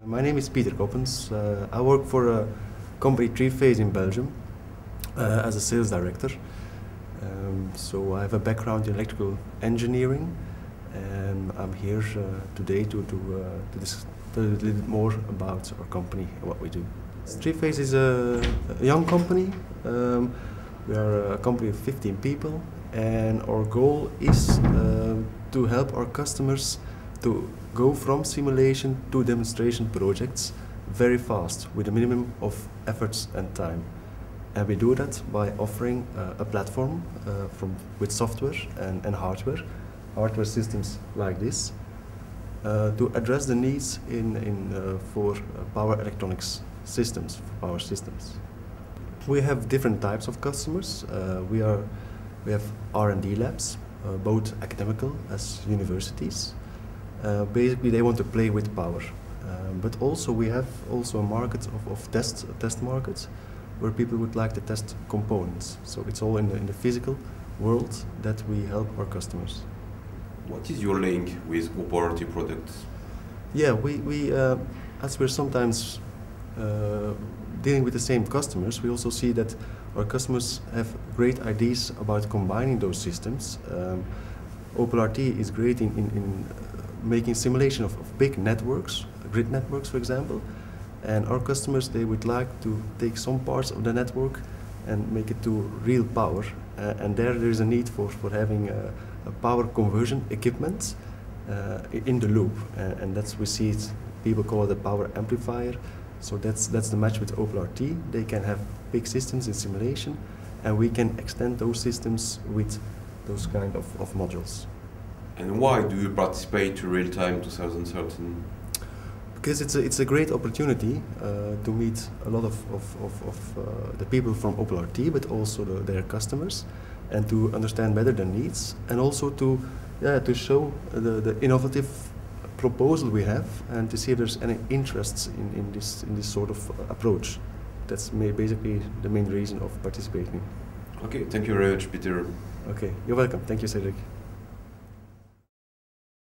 My name is Pieter Coppens. I work for a company 3Phase in Belgium as a sales director. So I have a background in electrical engineering, and I'm here today to tell you a little bit more about our company and what we do. 3Phase is a young company. We are a company of 15 people, and our goal is to help our customers to go from simulation to demonstration projects very fast with a minimum of efforts and time. And we do that by offering a platform with software and hardware systems like this, to address the needs for power electronics systems, for power systems. We have different types of customers. We have R&D labs, both academical as universities. Basically, they want to play with power, but also we have a market of test markets where people would like to test components. So it's all in the physical world that we help our customers. What is your link with OPAL-RT products? Yeah, we as we're sometimes dealing with the same customers, we also see that our customers have great ideas about combining those systems. OPAL-RT is great in making simulation of big networks, grid networks for example, and our customers, they would like to take some parts of the network and make it to real power, and there is a need for having a power conversion equipment in the loop, and that's we see it, people call it a power amplifier. So that's the match with OPAL-RT. They can have big systems in simulation, and we can extend those systems with those kind of modules. And why do you participate to Real-Time 2013? Because it's a great opportunity to meet a lot of the people from OPAL-RT, but also their customers, and to understand better their needs, and also to show the innovative proposal we have, and to see if there's any interests in this sort of approach. That's basically the main reason of participating. Okay, thank you very much, Peter. Okay, you're welcome. Thank you, Cedric.